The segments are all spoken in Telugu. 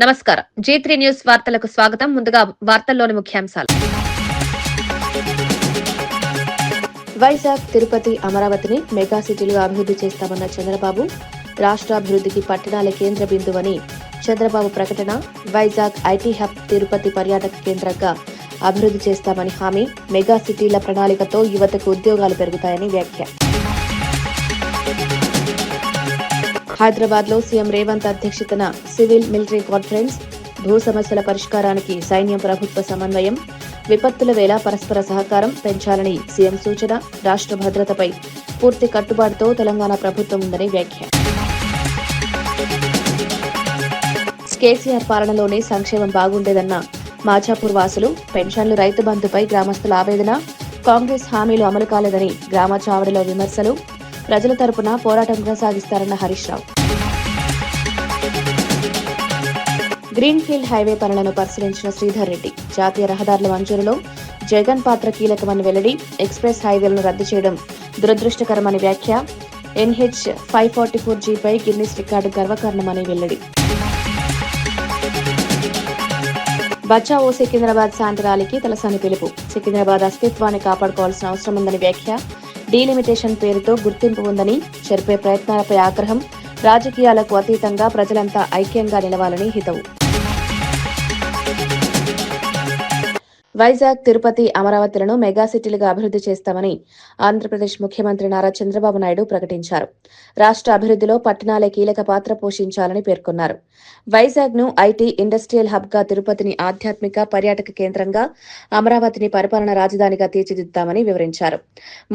నమస్కారం. G3 న్యూస్ వార్తలకు స్వాగతం. ముందుగా వార్తల్లోని ముఖ్యాంశాలు. వైజాగ్, తిరుపతి, అమరావతిని మెగా సిటీలుగా అభివృద్ధి చేస్తామన్న చంద్రబాబు, రాష్ట్రాభివృద్ధికి పట్టణాలే కేంద్ర బిందువని చంద్రబాబు ప్రకటన. వైజాగ్ ఐటీ హబ్, తిరుపతి పర్యాటక కేంద్రంగా అభివృద్ధి చేస్తామని హామీ. మెగా సిటీల ప్రణాళికతో యువతకు ఉద్యోగాలు పెరుగుతాయని వ్యాఖ్య. హైదరాబాద్ లో సీఎం రేవంత్ అధ్యక్షతన సివిల్ మిలిటరీ కాన్ఫరెన్స్. భూ సమస్యల పరిష్కారానికి సైన్యం ప్రభుత్వ సమన్వయం. విపత్తుల వేళ పరస్పర సహకారం పెంచాలని సీఎం సూచన. రాష్ట్ర భద్రతపై పూర్తి కట్టుబాటుతో తెలంగాణ ప్రభుత్వం ఉందని వ్యాఖ్య. కేసీఆర్ పాలనలోనే సంక్షేమం బాగుండేదన్న మాచాపూర్ వాసులు. పెన్షన్లు, రైతు బంధుపై గ్రామస్తుల ఆవేదన. కాంగ్రెస్ హామీలు అమలు కాలేదని గ్రామ చావడిలో విమర్శలు. ప్రజల తరపున పోరాటం కొనసాగిస్తారన్న హరీష్ రావు. గ్రీన్ఫీల్డ్ హైవే పనులను పరిశీలించిన శ్రీధర్ రెడ్డి. జాతీయ రహదారుల మంజూరులో జగన్ పాత్ర కీలకమని వెల్లడి. ఎక్స్ప్రెస్ హైవేలను రద్దు చేయడం దురదృష్టకరమని వ్యాఖ్య. NH 544Gపై గిన్నిస్ రికార్డు గర్వకారణమని వెల్లడి. బచావో సికింద్రాబాద్ శాంతి ర్యాలీకి తలసాని పిలుపు. సికింద్రాబాద్ అస్తిత్వాన్ని కాపాడుకోవాల్సిన అవసరం ఉందని వ్యాఖ్య. డీలిమిటేషన్ పేరుతో గుర్తింపు ఉందని జరిపే ప్రయత్నాలపై ఆగ్రహం. రాజకీయాలకు అతీతంగా ప్రజలంతా ఐక్యంగా నిలవాలని హితవు. వైజాగ్, తిరుపతి, అమరావతిలను మెగా సిటీలుగా అభివృద్ధి చేస్తామని ఆంధ్రప్రదేశ్ ముఖ్యమంత్రి నారా చంద్రబాబు నాయుడు ప్రకటించారు. రాష్ట్ర అభివృద్ధిలో పట్టణాలే కీలక పాత్ర పోషించాలని పేర్కొన్నారు. వైజాగ్ ను ఐటీ, ఇండస్ట్రియల్ హబ్ గా, తిరుపతిని ఆధ్యాత్మిక పర్యాటక కేంద్రంగా, అమరావతిని పరిపాలనా రాజధానిగా తీర్చిదిద్దామని వివరించారు.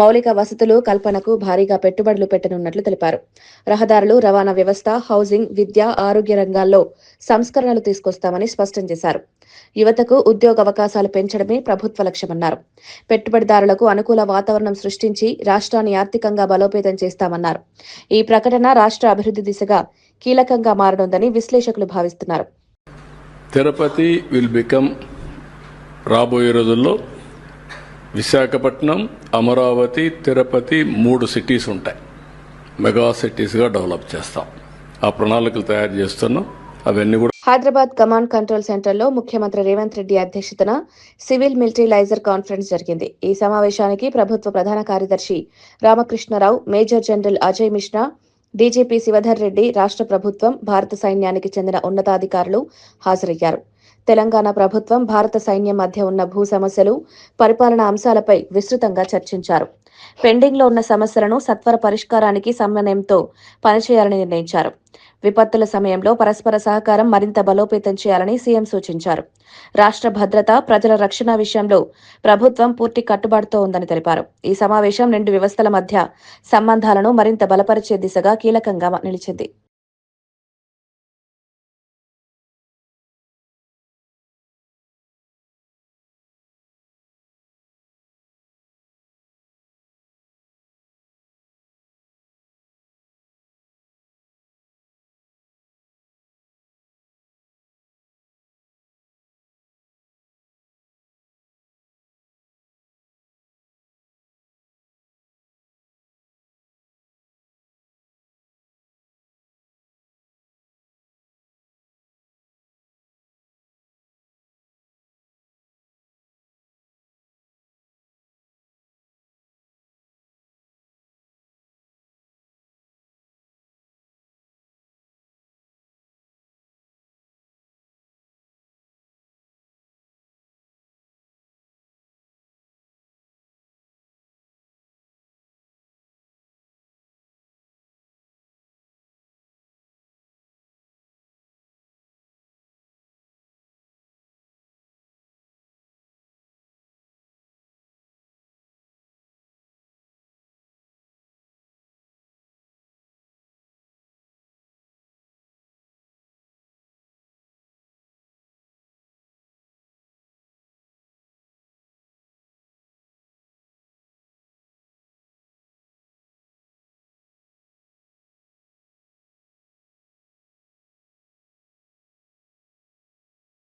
మౌలిక వసతులు కల్పనకు భారీగా పెట్టుబడులు పెట్టనున్నట్లు తెలిపారు. రహదారులు, రవాణా వ్యవస్థ, హౌసింగ్, విద్య, ఆరోగ్య రంగాల్లో సంస్కరణలు తీసుకొస్తామని స్పష్టం చేశారు. యువతకు ఉద్యోగ అవకాశాలు పెంచడమే ప్రభుత్వ లక్ష్యమన్నారు. పెట్టుబడిదారులకు అనుకూల వాతావరణం సృష్టించి రాష్ట్రాన్ని ఆర్థికంగా బలోపేతం చేస్తామన్నారు. ఈ ప్రకటన రాష్ట్ర అభివృద్ధి దిశగా కీలకంగా మారనుందని విశ్లేషకులు భావిస్తున్నారు. తిరుపతి విల్ బికమ్ రాబోయే రోజుల్లో విశాఖపట్నం, అమరావతి, తిరుపతి 3 సిటీస్ ఉంటాయి. మెగా సిటీస్గా డెవలప్ చేస్తాం. ఆ ప్రణాళికలు తయారు చేస్తున్నాం. అవన్నీ కూడా. హైదరాబాద్ కమాండ్ కంట్రోల్ సెంటర్లో ముఖ్యమంత్రి రేవంత్ రెడ్డి అధ్యక్షతన సివిల్ మిలిటరీ లైజర్ కాన్ఫరెన్స్ జరిగింది. ఈ సమావేశానికి ప్రభుత్వ ప్రధాన కార్యదర్శి Ramakrishna Rao, major general Ajay Mishra, DGP Shivadhar Reddy, రాష్ట్ర ప్రభుత్వం, భారత సైన్యానికి చెందిన ఉన్నతాధికారులు హాజరయ్యారు. తెలంగాణ ప్రభుత్వం, భారత సైన్యం మధ్య ఉన్న భూ సమస్యలు, పరిపాలనా అంశాలపై విస్తృతంగా చర్చించారు. పెండింగ్లో ఉన్న సమస్యలను సత్వర పరిష్కారానికి సమన్వయంతో పనిచేయాలని నిర్ణయించారు. విపత్తుల సమయంలో పరస్పర సహకారం మరింత బలోపేతం చేయాలని సీఎం సూచించారు. రాష్ట్ర భద్రత, ప్రజల రక్షణ విషయంలో ప్రభుత్వం పూర్తి కట్టుబాటుతో ఉందని తెలిపారు. ఈ సమావేశం 2 వ్యవస్థల మధ్య సంబంధాలను మరింత బలపరిచే దిశగా కీలకంగా నిలిచింది.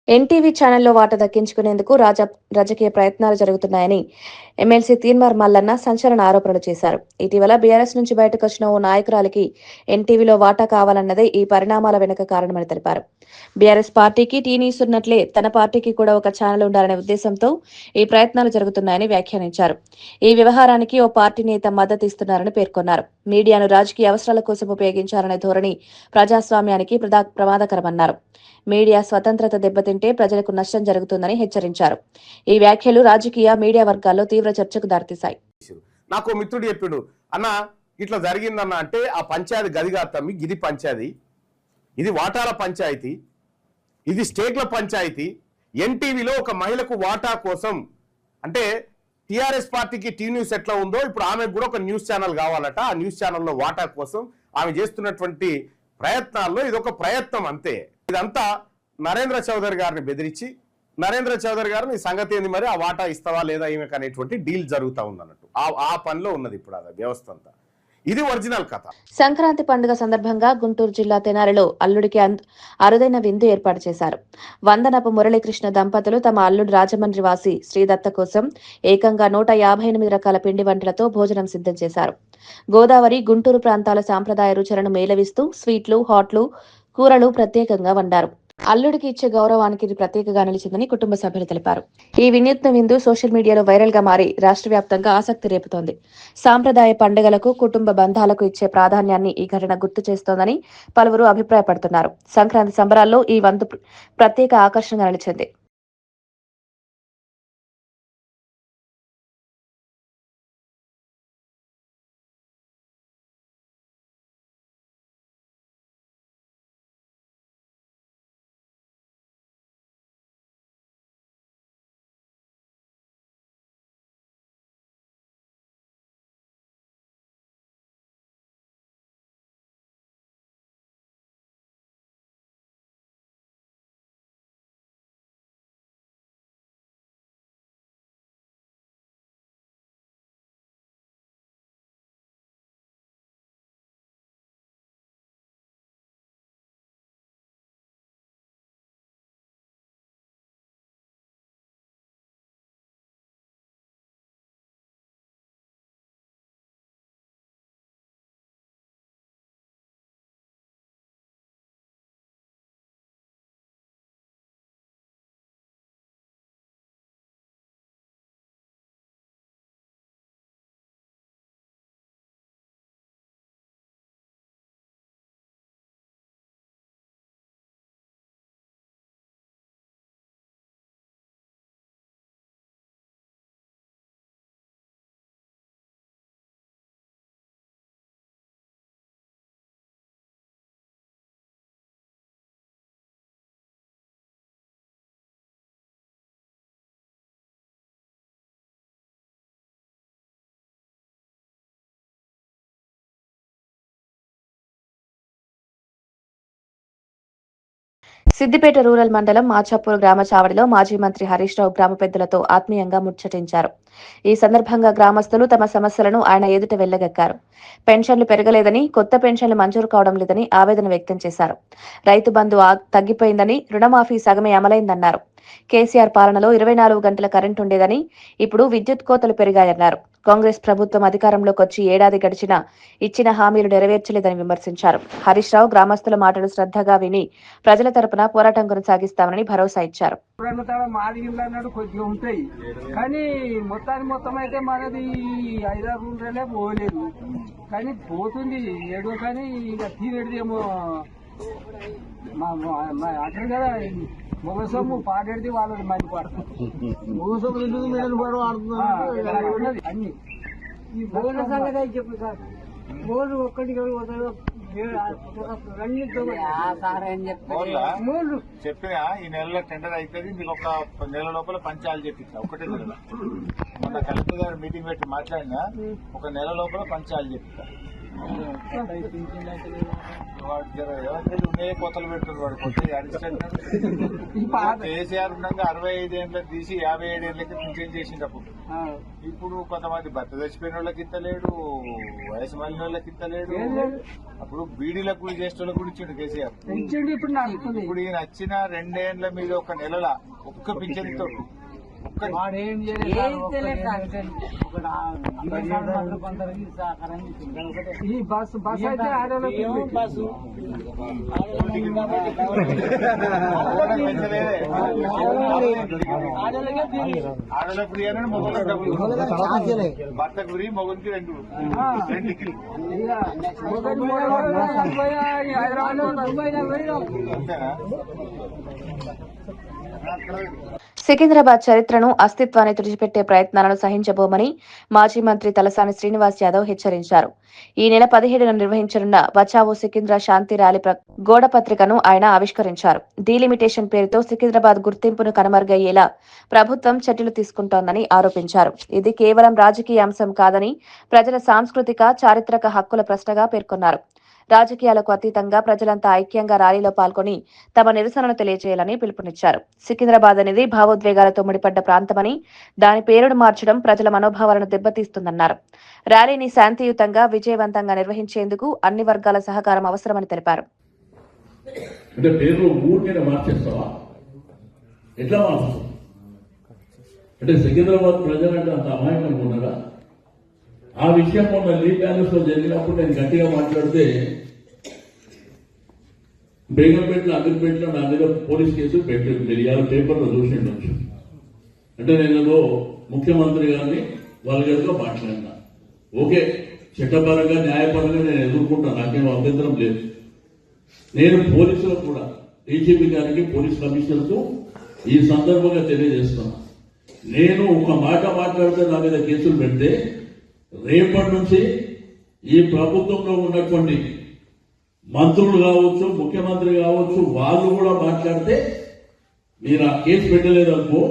ఎన్టీవీ ఛానల్లో వాటా దక్కించుకునేందుకు రాజకీయ ప్రయత్నాలు జరుగుతున్నాయని ఎమ్మెల్సీ తీన్మార్ మల్లన్న సంచలన ఆరోపణలు చేశారు. ఇటీవల బీఆర్ఎస్ నుంచి బయటకు వచ్చిన ఓ నాయకురాలికి ఎన్టీవీలో వాటా కావాలన్నదే ఈ పరిణామాల వెనుక కారణమని తెలిపారు. బీఆర్ఎస్ పార్టీకి టీ న్యూస్ ఉన్నట్లే తన పార్టీకి కూడా ఒక ఛానల్ ఉండాలనే ఉద్దేశంతో ఈ ప్రయత్నాలు జరుగుతున్నాయని వ్యాఖ్యానించారు. ఈ వ్యవహారానికి ఓ పార్టీ నేత మద్దతు ఇస్తున్నారని పేర్కొన్నారు. మీడియాను రాజకీయ అవసరాల కోసం ఉపయోగించాలనే ధోరణి ప్రజాస్వామ్యానికి ప్రమాదకరమన్నారు. మీడియా స్వతంత్రత దెబ్బతింటే ప్రజలకు నష్టం జరుగుతుందని హెచ్చరించారు. ఈ వ్యాఖ్యలు రాజకీయ మీడియా వర్గాల్లో తీవ్ర చర్చకు దారితీశాయి. నాకు మిత్రుడు చెప్పాడు, అన్న ఇట్లా జరిగిందన్న అంటే ఆ పంచాయతీ గదిగా తమ్మి గిది పంచాయతీ, ఇది వాటాల పంచాయతీ, ఇది స్టేట్ల పంచాయతీ. ఎన్టీవీలో ఒక మహిళకు వాటా కోసం అంటే టీఆర్ఎస్ పార్టీకి టీ న్యూస్ ఎట్లా ఉందో ఇప్పుడు ఆమెకు కూడా ఒక న్యూస్ ఛానల్ కావాలట. ఆ న్యూస్ ఛానల్లో వాటా కోసం ఆమె చేస్తున్నటువంటి ప్రయత్నాల్లో ఇదొక ప్రయత్నం అంతే. ఇదంతా నరేంద్ర చౌదరి గారిని బెదిరించి నరేంద్ర చౌదరి గారిని సంగతి ఏంది మరి ఆ వాటా ఇస్తావా లేదా ఈమెకు అనేటువంటి డీల్ జరుగుతూ ఉందన్నట్టు ఆ పనిలో ఉన్నది ఇప్పుడు ఆ వ్యవస్థ అంతా. ఇది ఒరిజినల్ కథ. సంక్రాంతి పండుగ సందర్భంగా గుంటూరు జిల్లా తెనాలిలో అల్లుడికి అరుదైన విందు ఏర్పాటు చేశారు. వందనపు మురళీకృష్ణ దంపతులు తమ అల్లుడు రాజమండ్రి వాసి శ్రీదత్త కోసం ఏకంగా 158 రకాల పిండి వంటలతో భోజనం సిద్ధం చేశారు. గోదావరి, గుంటూరు ప్రాంతాల సాంప్రదాయ రుచులను మేళవిస్తూ స్వీట్లు, హాట్లు, కూరలు ప్రత్యేకంగా వండారు. అల్లుడికి ఇచ్చే గౌరవానికి ఇది ప్రత్యేకగా నిలిచిందని కుటుంబ సభ్యులు తెలిపారు. ఈ వినూత్న విందు సోషల్ మీడియాలో వైరల్ గా మారి రాష్ట్ర వ్యాప్తంగా ఆసక్తి రేపుతోంది. సాంప్రదాయ పండుగలకు, కుటుంబ బంధాలకు ఇచ్చే ప్రాధాన్యాన్ని ఈ ఘటన గుర్తు చేస్తోందని పలువురు అభిప్రాయపడుతున్నారు. సంక్రాంతి సంబరాల్లో ఈ వంతు ప్రత్యేక ఆకర్షణగా నిలిచింది. సిద్దిపేట రూరల్ మండలం మాచాపూర్ గ్రామ చావడిలో మాజీ మంత్రి హరీష్ రావు గ్రామ పెద్దలతో ఆత్మీయంగా ముచ్చటించారు. ఈ సందర్భంగా గ్రామస్తులు తమ సమస్యలను ఆయన ఎదుట వెళ్లగక్కారు. పెన్షన్లు పెరగలేదని, కొత్త పెన్షన్లు మంజూరు కావడం లేదని ఆవేదన వ్యక్తం చేశారు. రైతు బంధు తగ్గిపోయిందని, రుణమాఫీ సగమే అమలైందన్నారు. కేసీఆర్ పాలనలో 24 గంటల కరెంటు ఉండేదని, ఇప్పుడు విద్యుత్ కోతలు పెరిగాయన్నారు. కాంగ్రెస్ ప్రభుత్వం అధికారంలోకి వచ్చి ఏడాది గడిచినా ఇచ్చిన హామీలు నెరవేర్చలేదని విమర్శించారు. హరీష్ రావు గ్రామస్తుల మాటలు శ్రద్ధగా విని ప్రజల తరపున పోరాటం కొనసాగిస్తామని భరోసా ఇచ్చారు. కొద్దిగా ఉంటాయి కానీ మొత్తం అయితే మనది 5-6 రోజులే పోలేదు కానీ పోతుంది ఏడో కానీ ఇక తీరేదేమో అంటారు కదా మొగ సొమ్ము పాడేది వాళ్ళది మంది పడుతుంది. మొగ సొమ్ము అన్ని ఈ భోజన సంగతి చెప్పు సార్. మూడు ఒక్కటి చెప్పినా ఈ నెలలో టెండర్ అవుతుంది, మీకు ఒక నెల లోపల పంచాలు చెప్పించా. ఒకటే నెల మొన్న కలెక్టర్ గారు మీటింగ్ పెట్టి మాట్లాడినా ఒక నెల లోపల పంచాలు చెప్తా. ఉన్నాయే కోతలు పెడుతుంది వాడు కొట్టి అరిస్టేట్. కేసీఆర్ ఉండగా 65 ఏళ్ళకి తీసి 57 ఏళ్ళకి పింఛన్ చేసినప్పుడు ఇప్పుడు కొంతమంది భర్త చచ్చిపోయిన వాళ్ళకి ఇస్తలేడు, వయసు మళ్ళిన వాళ్ళకి ఇస్తలేడు. అప్పుడు బీడీలకు కూడా చేసేటోళ్ళకి కూడా ఇచ్చిండు కేసీఆర్. ఇప్పుడు ఈయన వచ్చిన 2 ఏళ్ల మీద ఒక నెలల ఒక్క పింఛన్ ఇస్తాడు. వాడు ఏం చేయలేదు ఈ బస్సు అయితే ఆడలకు ఫ్రీ అని మొగలకు డబ్బులు, భర్తకు ఫ్రీ మొగనికి రెండు సికింద్రాబాద్ చరిత్రను అస్తిత్వాన్ని తుడిచిపెట్టే ప్రయత్నాలను సహించబోమని మాజీ మంత్రి తలసాని శ్రీనివాస్ యాదవ్ హెచ్చరించారు. ఈ నెల 17న నిర్వహించనున్న బచావో సికింద్రా శాంతి ర్యాలీ గోడ పత్రికను ఆయన ఆవిష్కరించారు. డీలిమిటేషన్ పేరుతో సికింద్రాబాద్ గుర్తింపును కనుమరుగయ్యేలా ప్రభుత్వం చర్యలు తీసుకుంటోందని ఆరోపించారు. ఇది కేవలం రాజకీయ అంశం కాదని, ప్రజల సాంస్కృతిక, చారిత్రక హక్కుల ప్రశ్నగా పేర్కొన్నారు. రాజకీయాలకు అతీతంగా ప్రజలంతా ఐక్యంగా ర్యాలీలో పాల్గొని తమ నిరసనను తెలియజేయాలని పిలుపునిచ్చారు. సికింద్రాబాద్ అనేది భావోద్వేగాలతో ముడిపడ్డ ప్రాంతమని, దాని పేరును మార్చడం ప్రజల మనోభావాలను దెబ్బతీస్తుందన్నారు. ర్యాలీని శాంతియుతంగా, విజయవంతంగా నిర్వహించేందుకు అన్ని వర్గాల సహకారం అవసరమని తెలిపారు. అంటే పేరు ఊరికే మార్చేస్తావా? ఎట్లా మార్చు? అంటే సికింద్రాబాద్ ప్రజలంటే అంత అమాయకంగా ఉన్నారా? ఆ విషయం మొన్న లీ ప్యాలెస్ లో జరిగినప్పుడు నేను గట్టిగా మాట్లాడితే బేగంపేటలో, అమీర్పేటలో నా మీద పోలీస్ కేసు పెట్టారు. మీరు ఇవాళ పేపర్లో చూసిండొచ్చు. అంటే నేను ఏదో ముఖ్యమంత్రి గారిని వాళ్ళ గదిలో మాట్లాడినా. ఓకే, చట్టపరంగా, న్యాయపరంగా నేను ఎదుర్కొంటాను, నాకేం అభ్యంతరం లేదు. నేను పోలీసులకు కూడా, డీజీపీ గారికి, పోలీస్ కమిషనర్కు ఈ సందర్భంగా తెలియజేస్తున్నా, నేను ఒక మాట మాట్లాడితే నా మీద కేసులు పెడితే రేపటి నుంచి ఈ ప్రభుత్వంలో ఉన్నటువంటి మంత్రులు కావచ్చు, ముఖ్యమంత్రి కావచ్చు, వాళ్ళు కూడా మాట్లాడితే మీరు ఆ కేసు పెట్టలేదనుకో,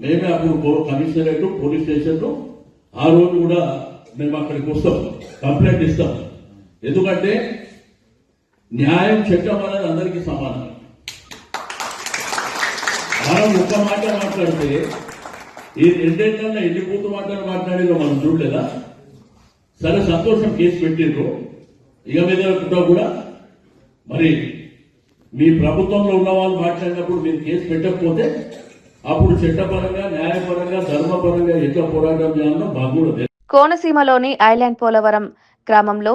మేమే అప్పుడు కమిషనరేట్, పోలీస్ స్టేషన్ ఆ రోజు కూడా మేము అక్కడికి వస్తాం, కంప్లైంట్ ఇస్తాం. ఎందుకంటే న్యాయం, చట్టం అనేది అందరికీ సమానం. మనం ఒక్క మాట మాట్లాడితే ఈ రెండేళ్లలో ఎన్ని పూర్తి మాటలు మాట్లాడేదో మనం చూడలేదా? సరే, సంతోషం, కేసు పెట్టిండ్రు. ఇక మీద కూడా మరి మీ ప్రభుత్వంలో ఉన్న వాళ్ళు మాట్లాడినప్పుడు మీరు కేసు పెట్టకపోతే అప్పుడు చట్టపరంగా, న్యాయపరంగా, ధర్మపరంగా ఎట్లా పోరాటం చేయాలో మాకు కూడా. కోనసీమలోని ఐలాండ్ పోలవరం గ్రామంలో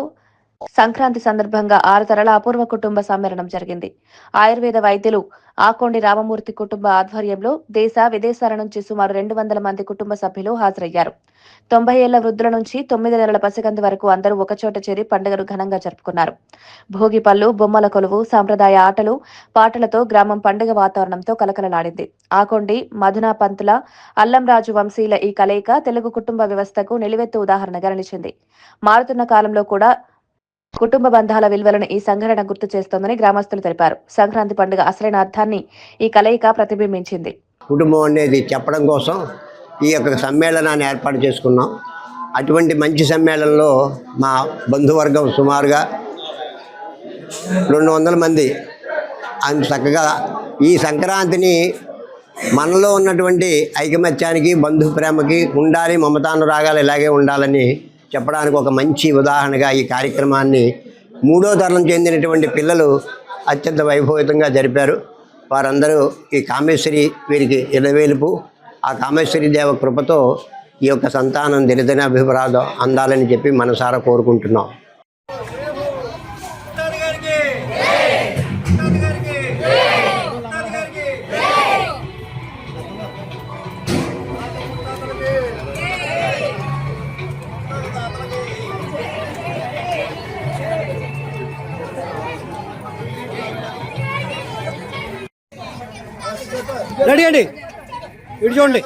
సంక్రాంతి సందర్భంగా 6 తరాల అపూర్వ కుటుంబ సమ్మేళనం జరిగింది. ఆయుర్వేద వైద్యులు ఆకొండి రామమూర్తి కుటుంబ ఆధ్వర్యంలో దేశ, విదేశాల నుంచి సుమారు 200 మంది కుటుంబ సభ్యులు హాజరయ్యారు. 90 ఏళ్ల వృద్ధుల నుంచి 9 నెలల పసికందు వరకు అందరూ ఒకచోట చేరి పండుగను ఘనంగా జరుపుకున్నారు. భోగి పళ్ళు, బొమ్మల కొలువు, సాంప్రదాయ ఆటలు, పాటలతో గ్రామం పండుగ వాతావరణంతో కలకలలాడింది. ఆకొండి, మధునా పంతుల, అల్లంరాజు వంశీల ఈ కలయిక తెలుగు కుటుంబ వ్యవస్థకు నిలువెత్తు ఉదాహరణగా నిలిచింది. మారుతున్న కాలంలో కూడా కుటుంబ బంధాల విలువలను ఈ సంఘటన గుర్తు చేస్తోందని గ్రామస్తులు తెలిపారు. సంక్రాంతి పండుగ అసలైన అర్థాన్ని ఈ కలయిక ప్రతిబింబించింది. కుటుంబం అనేది చెప్పడం కోసం ఈ యొక్క సమ్మేళనాన్ని ఏర్పాటు చేసుకున్నాం. అటువంటి మంచి సమ్మేళనంలో మా బంధువర్గం సుమారుగా 200 మంది చక్కగా ఈ సంక్రాంతిని మనలో ఉన్నటువంటి ఐకమత్యానికి, బంధు ప్రేమకి ఉండాలి, మమతానురాగాలు ఇలాగే ఉండాలని చెప్పడానికి ఒక మంచి ఉదాహరణగా ఈ కార్యక్రమాన్ని 3వ తరం చెందినటువంటి పిల్లలు అత్యంత వైభవితంగా జరిపారు. వారందరూ ఈ కామేశ్వరి వీరికి ఇలవేలుపు, ఆ కామేశ్వరి దేవ కృపతో ఈ యొక్క సంతానం దినదిన అభిప్రాయం అందాలని చెప్పి మనసారా కోరుకుంటున్నాం. రెడీ అండి, ఇటు చూడండి.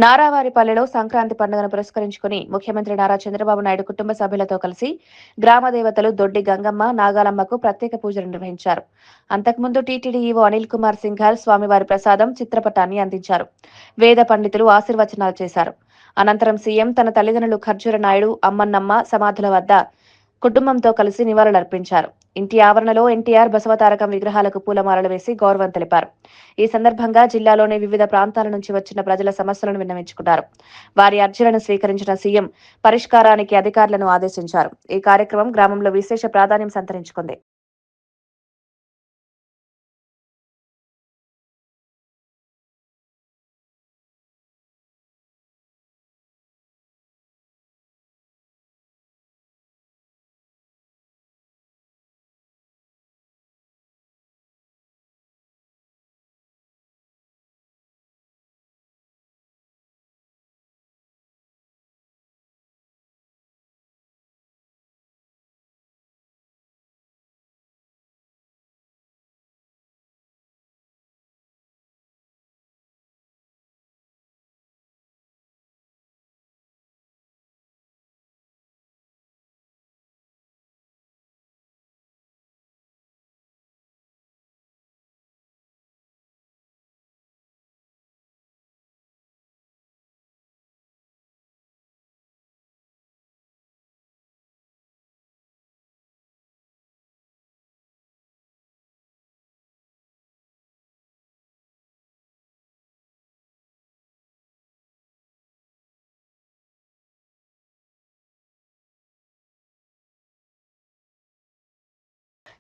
నారావారిపల్లెలో సంక్రాంతి పండుగను పురస్కరించుకుని ముఖ్యమంత్రి నారా చంద్రబాబు నాయుడు కుటుంబ సభ్యులతో కలిసి గ్రామ దేవతలు దొడ్డి గంగమ్మ నాగాలమ్మకు ప్రత్యేక పూజలు నిర్వహించారు. అంతకుముందు టీటీడీ ఈవో అనిల్ కుమార్ సింఘాల్ స్వామివారి ప్రసాదం చిత్రపటాన్ని అందించారు. వేద పండితులు ఆశీర్వచనాలు చేశారు. అనంతరం సీఎం తన తల్లిదండ్రులు ఖర్జూర నాయుడు అమ్మన్నమ్మ సమాధుల వద్ద కుటుంబంతో కలిసి నివాళులర్పించారు. ఇంటి ఆవరణలో ఎన్టీఆర్ బసవతారకం విగ్రహాలకు పూలమాలలు వేసి గౌరవం తెలిపారు. ఈ సందర్భంగా జిల్లాలోని వివిధ ప్రాంతాల నుంచి వచ్చిన ప్రజల సమస్యలను విన్నవించుకున్నారు. వారి అర్జీలను స్వీకరించిన సీఎం పరిష్కారానికి అధికారులను ఆదేశించారు. ఈ కార్యక్రమం గ్రామంలో విశేష ప్రాధాన్యం సంతరించుకుంది.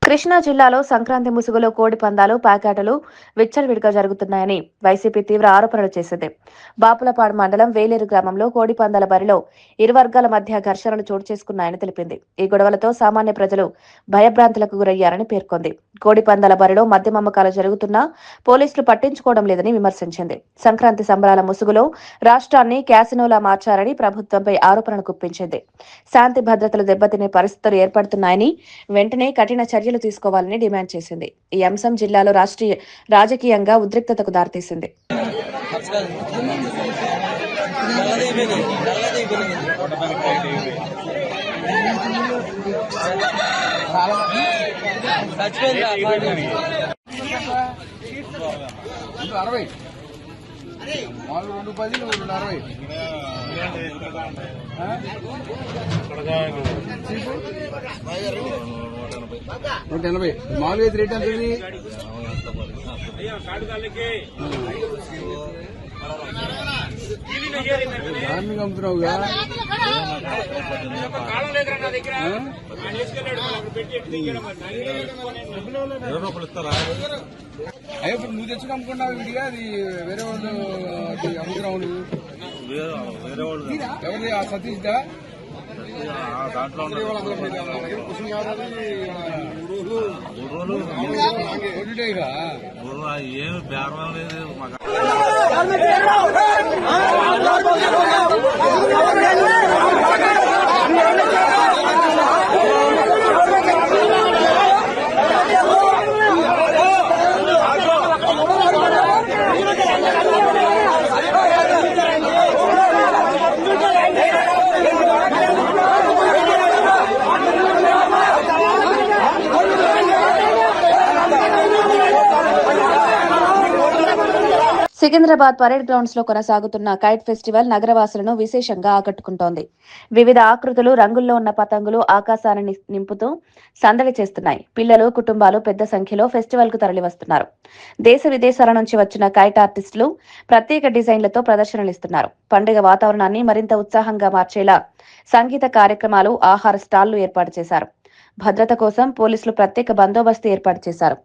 కృష్ణా జిల్లాలో సంక్రాంతి ముసుగులో కోడి పందాలు ప్యాకెట్లు విచ్చలవిడిగా జరుగుతున్నాయని వైసీపీ తీవ్ర ఆరోపణలు చేసింది. బాపులపాడు మండలం వేలేరు గ్రామంలో కోడి పందాల బరిలో ఇరు వర్గాల మధ్య ఘర్షణలు చోటు చేసుకున్నాయని తెలిపింది. ఈ గొడవలతో సామాన్య ప్రజలు భయభ్రాంతులకు గురయ్యారని పేర్కొంది. కోడి పందాల బరిలో మద్యం అమ్మకాలు జరుగుతున్నా పోలీసులు పట్టించుకోవడం లేదని విమర్శించింది. సంక్రాంతి సంబరాల ముసుగులో రాష్ట్రాన్ని క్యాసినోలా మార్చారని ప్రభుత్వంపై ఆరోపణలు గుప్పించింది. శాంతి భద్రతలు దెబ్బతినే పరిస్థితులు ఏర్పడుతున్నాయని వెంటనే కఠిన చర్యలు తీసుకోవాలని డిమాండ్ చేసింది. ఈ అంశం జిల్లాలో రాజకీయంగా ఉద్రిక్తతకు దారితీసింది. $180 మామూలుగా అయితే రేట్ ఎంత దాన్ని అమ్ముతున్నావుగా అయ్యో ఇప్పుడు నువ్వు తెచ్చుకుని అమ్ముకున్నావు విడిగా అది వేరే వాళ్ళు అమ్ముతున్నావు నువ్వు ఎవరిది ఆ సతీష్ దా ఏమి బేరం లేదు. సికింద్రాబాద్ పరేడ్ గ్రౌండ్స్ లో కొనసాగుతున్న కైట్ ఫెస్టివల్ నగరవాసులను విశేషంగా ఆకట్టుకుంటోంది. వివిధ ఆకృతులు రంగుల్లో ఉన్న పతంగులు ఆకాశాన్ని నింపుతూ సందడి చేస్తున్నాయి. పిల్లలు కుటుంబాలు పెద్ద సంఖ్యలో ఫెస్టివల్ కు తరలివస్తున్నారు. దేశ విదేశాల నుంచి వచ్చిన కైట్ ఆర్టిస్టులు ప్రత్యేక డిజైన్లతో ప్రదర్శనలిస్తున్నారు. పండుగ వాతావరణాన్ని మరింత ఉత్సాహంగా మార్చేలా సంగీత కార్యక్రమాలు, ఆహార స్టాళ్లు ఏర్పాటు చేశారు. భద్రత కోసం పోలీసులు ప్రత్యేక బందోబస్తు ఏర్పాటు చేశారు.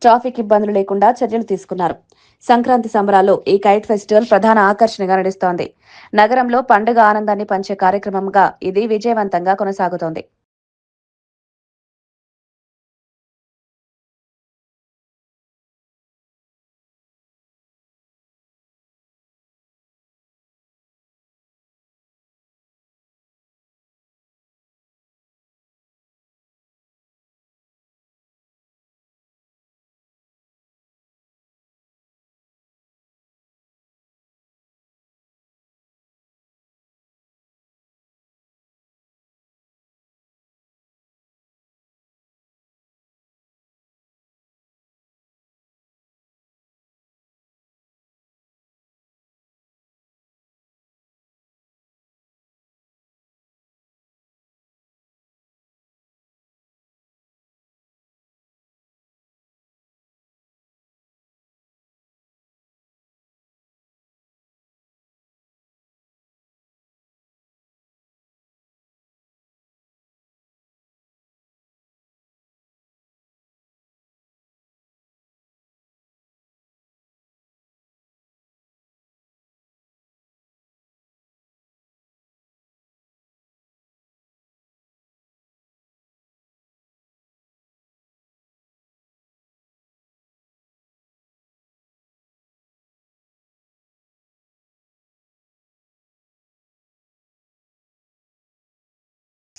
ట్రాఫిక్ ఇబ్బందులు లేకుండా చర్యలు తీసుకున్నారు. సంక్రాంతి సంబరాల్లో ఈ కైట్ ఫెస్టివల్ ప్రధాన ఆకర్షణగా నడుస్తోంది. నగరంలో పండుగ ఆనందాన్ని పంచే కార్యక్రమంగా ఇది విజయవంతంగా కొనసాగుతోంది.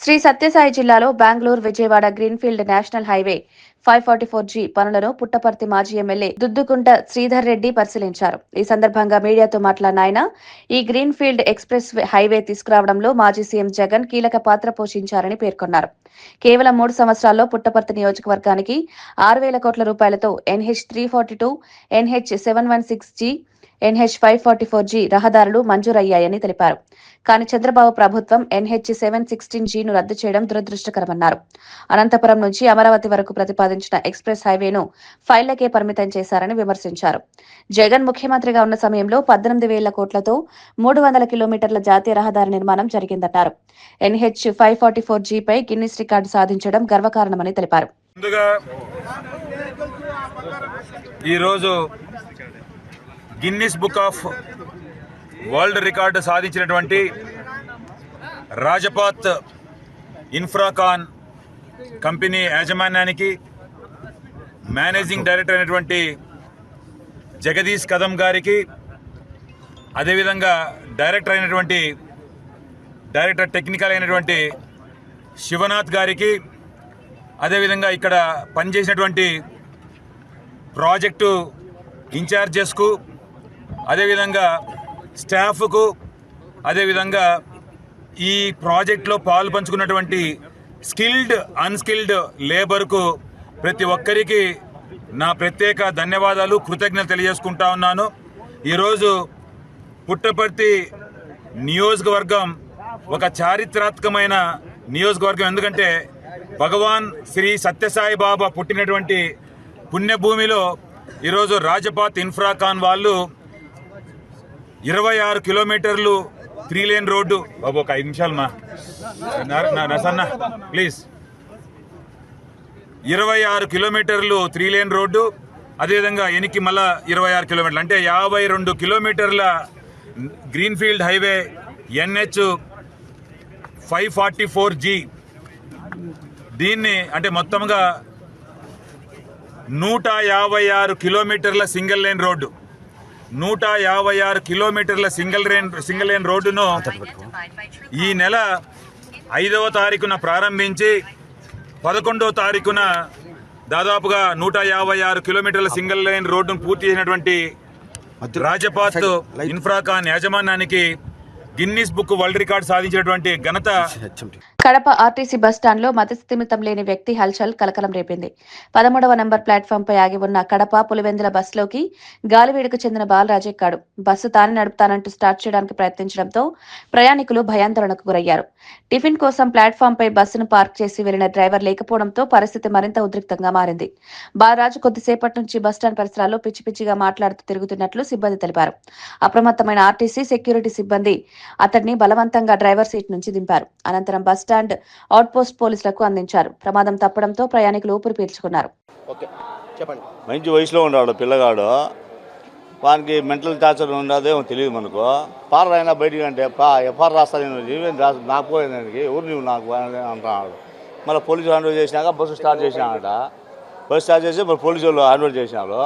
శ్రీ సత్యసాయి జిల్లాలో Bengaluru Vijayawada greenfield national highway 544G పనులను పుట్టపర్తి మాజీ ఎమ్మెల్యే దుద్దుకుంట శ్రీధర్ రెడ్డి పరిశీలించారు. ఈ సందర్భంగా మీడియాతో మాట్లాడిన ఆయన ఈ గ్రీన్ఫీల్డ్ ఎక్స్ప్రెస్ హైవే తీసుకురావడంలో మాజీ సీఎం జగన్ కీలక పాత్ర పోషించారని పేర్కొన్నారు. కేవలం 3 సంవత్సరాల్లో పుట్టపర్తి నియోజకవర్గానికి 6,000 కోట్ల రూపాయలతో NH 342, NH 716G, NH 544G రహదారులు మంజూరయ్యాయని తెలిపారు. కానీ చంద్రబాబు ప్రభుత్వం NH 716Gను రద్దు చేయడం దురదృష్టకరమన్నారు. అనంతపురం నుంచి అమరావతి వరకు ప్రతిపాదించిన ఎక్స్ప్రెస్ హైవేను ఫైళ్లకే పరిమితం చేశారని విమర్శించారు. జగన్ ముఖ్యమంత్రిగా ఉన్న సమయంలో 18,000 కోట్లతో 300 కిలోమీటర్ల జాతీయ రహదారి నిర్మాణం జరిగిందన్నారు. NH 544Gపై గిన్నిస్ రికార్డు సాధించడం గర్వకారణమని తెలిపారు. ముందుగా ఈరోజు Guinness book of world record సాధించినటువంటి రాజపాత్ ఇన్ఫ్రాకాన్ కంపెనీ యాజమాన్యానికి మేనేజింగ్ డైరెక్టర్ అయినటువంటి జగదీష్ కదం గారికి, అదేవిధంగా డైరెక్టర్ టెక్నికల్ అయినటువంటి శివనాథ్ గారికి, అదేవిధంగా ఇక్కడ పనిచేసినటువంటి ప్రాజెక్టు ఇన్ఛార్జెస్కు, అదేవిధంగా స్టాఫ్కు, అదేవిధంగా ఈ ప్రాజెక్టులో పాలు పంచుకున్నటువంటి స్కిల్డ్ అన్స్కిల్డ్ లేబర్కు ప్రతి ఒక్కరికి నా ప్రత్యేక ధన్యవాదాలు, కృతజ్ఞతలు తెలియజేసుకుంటా ఉన్నాను. ఈరోజు పుట్టపర్తి నియోజకవర్గం ఒక చారిత్రాత్మకమైన నియోజకవర్గం. ఎందుకంటే భగవాన్ శ్రీ సత్యసాయి బాబా పుట్టినటువంటి పుణ్యభూమిలో ఈరోజు రాజపాత్ ఇన్ఫ్రాకాన్ వాళ్ళు 26 కిలోమీటర్లు 3 లేన్ రోడ్డు. బాబు ఒక 5 నిమిషాలు మా నసన్న ప్లీజ్. 26 కిలోమీటర్లు 3 లేన్ రోడ్డు, అదేవిధంగా ఎనికి మళ్ళా 26 కిలోమీటర్లు అంటే 52 కిలోమీటర్ల గ్రీన్ఫీల్డ్ హైవే NH 544G. దీన్ని అంటే మొత్తంగా 156 కిలోమీటర్ల సింగిల్ లేన్ రోడ్డు, 156 కిలోమీటర్ల సింగిల్ లేన్ రోడ్డును ఈ నెల 5వ తారీఖున ప్రారంభించి 11వ తారీఖున దాదాపుగా 156 కిలోమీటర్ల సింగిల్ లైన్ రోడ్డును పూర్తి చేసినటువంటి రాజపాత్ ఇన్ఫ్రాకాన్ యాజమాన్యానికి గిన్నిస్ బుక్ వరల్డ్ రికార్డు సాధించినటువంటి ఘనత. కడప ఆర్టీసీ బస్టాండ్లో మతిస్థిమితం లేని వ్యక్తి హల్చల్ కలకలం రేపింది. 13వ నంబర్ ప్లాట్ఫామ్పై ఆగి ఉన్న కడప పులివెందుల బస్సులోకి గాలివీడుకు చెందిన బాలరాజు ఎక్కాడు. బస్సు తానే నడుపుతానంటూ స్టార్ట్ చేయడానికి ప్రయత్నించడంతో ప్రయాణికులు భయాందోళనకు గురయ్యారు. టిఫిన్ కోసం ప్లాట్ఫామ్పై బస్సును పార్క్ చేసి వెళ్లిన డ్రైవర్ లేకపోవడంతో పరిస్థితి మరింత ఉద్రిక్తంగా మారింది. బాలరాజు కొద్దిసేపటి నుంచి బస్టాండ్ పరిసరాల్లో పిచ్చిపిచ్చిగా మాట్లాడుతూ తిరుగుతున్నట్లు సిబ్బంది తెలిపారు. అప్రమత్తమైన ఆర్టీసీ సెక్యూరిటీ సిబ్బంది అతడిని బలవంతంగా డ్రైవర్ సీట్ నుంచి దింపారు. అనంతరం బస్టాండ్ అవుట్పోస్ట్ పోలీసులకు అందించారు. ప్రమాదం తప్పడంతో ప్రయాణికులు ఊపిరి పీల్చుకున్నారు. మంచి వయసులో ఉన్నాడు పిల్లగాడు, వానికి మెంటల్ టార్చర్ ఉండదేమో తెలియదు మనకు. పార్లర్ అయినా బయటికి అంటే ఎఫ్ఆర్ రాస్తాను నాకు పోయేదానికి ఎవరు నువ్వు నాకు అంటున్నాడు. మళ్ళీ పోలీసు హ్యాండ్ ఓవర్ చేసినాక బస్సు స్టార్ట్ చేసినాడట. బస్సు స్టార్ట్ చేసి మరి పోలీసు వాళ్ళు హ్యాండ్ ఓవర్ చేసినారు.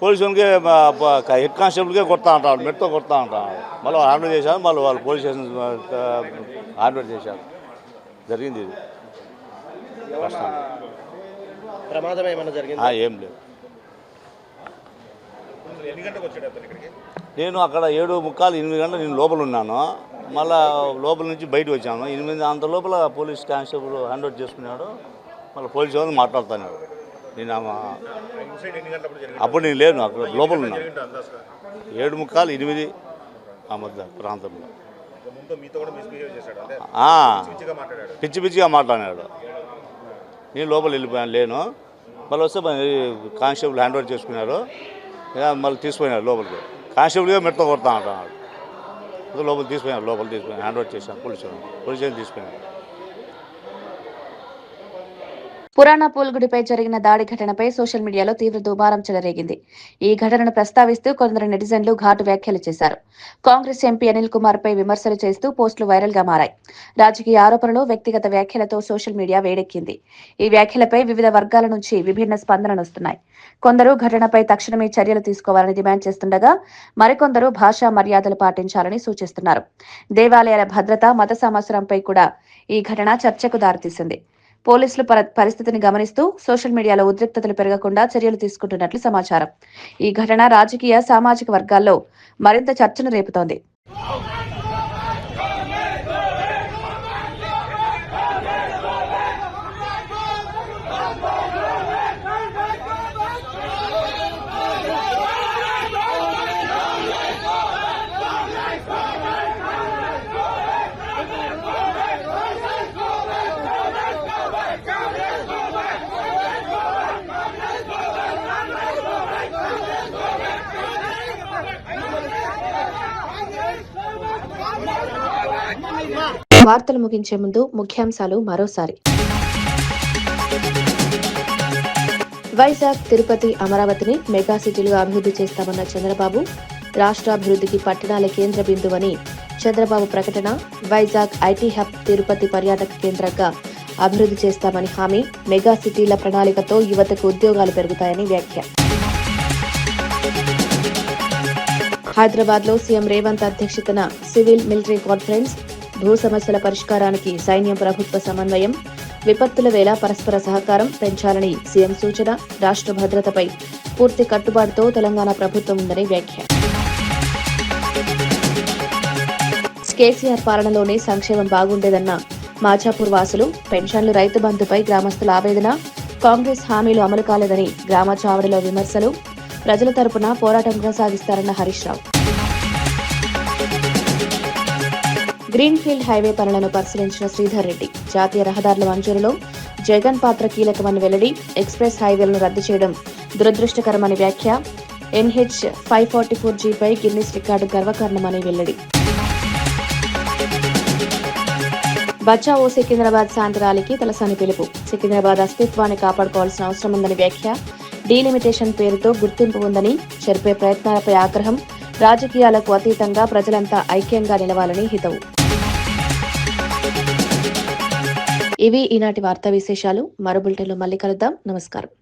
పోలీసు వాళ్ళకి హెడ్ కానిస్టేబుల్కే కొడతా అంటాడు, మెట్తో కొడతా అంటాడు. మళ్ళీ వాళ్ళు హ్యాండ్ ఓవర్ చేశారు, మళ్ళీ వాళ్ళు పోలీస్ స్టేషన్ హ్యాండ్ ఓవర్ చేశారు. జరిగింది ఇది. ప్రమాదం ఏమైనా జరిగింది? ఏం లేదు. నేను అక్కడ 7:45, 8 గంటలు నేను లోపల ఉన్నాను. మళ్ళీ లోపల నుంచి బయటకు వచ్చాను 8 అంత లోపల పోలీస్ కానిస్టేబుల్ హ్యాండ్ ఓవర్ చేసుకున్నాడు. మళ్ళీ పోలీసు వాళ్ళు మాట్లాడుతున్నాడు. నేను అప్పుడు నేను లేను, అక్కడ లోపల ఉన్నాను. 7:45, 8 ఆ మధ్య ప్రాంతంలో పిచ్చి పిచ్చిగా మాట్లాడాడు. నేను లోపల వెళ్ళిపోయాను, లేను. మళ్ళీ వస్తే కానిస్టేబుల్ హ్యాండ్ ఓవర్ చేసుకున్నారు. మళ్ళీ తీసుకుపోయినాడు లోపలికి. కానిస్టేబుల్గా మెట్తో కొడతా అంటున్నాడు. లోపల తీసుకుపోయినాడు, హ్యాండ్ ఓవర్ చేశాను పోలీసు తీసుకుపోయినాడు. పురాణ పూల్గుడిపై జరిగిన దాడి ఘటనపై సోషల్ మీడియాలో తీవ్ర దుమారం చెలరేగింది. ఈ ఘటనను ప్రస్తావిస్తూ కొందరు నెటిజన్లు ఘాటు వ్యాఖ్యలు చేశారు. కాంగ్రెస్ ఎంపీ అనిల్ కుమార్ పై విమర్శలు చేస్తూ పోస్టులు వైరల్ గా మారాయి. రాజకీయ ఆరోపణలు, వ్యక్తిగత వ్యాఖ్యలతో సోషల్ మీడియా వేడెక్కింది. ఈ వ్యాఖ్యలపై వివిధ వర్గాల నుంచి విభిన్న స్పందనలొస్తున్నాయి. కొందరు ఘటనపై తక్షణమే చర్యలు తీసుకోవాలని డిమాండ్ చేస్తుండగా, మరికొందరు భాషా మర్యాదలు పాటించాలని సూచిస్తున్నారు. దేవాలయాల భద్రత, మత సంవత్సరంపై కూడా ఈ ఘటన చర్చకు దారితీసింది. పోలీసులు పరిస్థితిని గమనిస్తూ సోషల్ మీడియాలో ఉద్రిక్తతలు పెరగకుండా చర్యలు తీసుకుంటున్నట్లు సమాచారం. ఈ ఘటన రాజకీయ, సామాజిక వర్గాల్లో మరింత చర్చను రేపుతోంది. వార్తలు ముగించే ముందు ముఖ్యాంశాలు మరోసారి. వైజాగ్, తిరుపతి, అమరావతిని మెగా సిటీలుగా అభివృద్ధి చేస్తామన్న చంద్రబాబు. రాష్ట్రాభివృద్ధికి పట్టణాలే కేంద్ర బిందువని చంద్రబాబు ప్రకటన. వైజాగ్ ఐటీ హబ్, తిరుపతి పర్యాటక కేంద్రంగా అభివృద్ధి చేస్తామని హామీ. మెగా సిటీల ప్రణాళికతో యువతకు ఉద్యోగాలు పెరుగుతాయని వ్యాఖ్య. హైదరాబాద్ లో సీఎం రేవంత్ అధ్యక్షతన సివిల్ మిలిటరీ కాన్ఫరెన్స్. భూ సమస్యల పరిష్కారానికి సైన్యం, ప్రభుత్వ సమన్వయం. విపత్తుల వేళ పరస్పర సహకారం పెంచాలని సీఎం సూచన. రాష్ట్ర భద్రతపై పూర్తి కట్టుబాటుతో తెలంగాణ ప్రభుత్వం ఉందని వ్యాఖ్య. కేసీఆర్ పాలనలోనే సంక్షేమం బాగుండేదన్న మాచాపూర్ వాసులు. పెన్షన్లు, రైతు బంధుపై గ్రామస్తుల ఆవేదన. కాంగ్రెస్ హామీలు అమలు కాలేదని గ్రామ చావడిలో విమర్శలు. ప్రజల తరపున పోరాటం కొనసాగిస్తారన్న హరీష్ రావు. గ్రీన్ఫీల్డ్ హైవే పనులను పరిశీలించిన శ్రీధర్ రెడ్డి. జాతీయ రహదారుల మంజూరులో జగన్ పాత్ర కీలకమని వెల్లడి. ఎక్స్ప్రెస్ హైవేలను రద్దు చేయడం దురదృష్టకరమని వ్యాఖ్య. NH 544Gపై గిన్నిస్ రికార్డు గర్వకారణమని వెల్లడి. బచావో సికింద్రాబాద్ శాంతి ర్యాలీకి తలసాని పిలుపు. సికింద్రాబాద్ అస్తిత్వాన్ని కాపాడుకోవాల్సిన అవసరం ఉందని వ్యాఖ్య. డీలిమిటేషన్ పేరుతో గుర్తింపు ఉందని చెరిపే ప్రయత్నాలపై ఆగ్రహం. రాజకీయాలకు అతీతంగా ప్రజలంతా ఐక్యంగా నిలవాలని హితవు. ఇవి ఈనాటి వార్తా విశేషాలు. మరో బులెటిన్లో మళ్ళీ కలుద్దాం. నమస్కారం.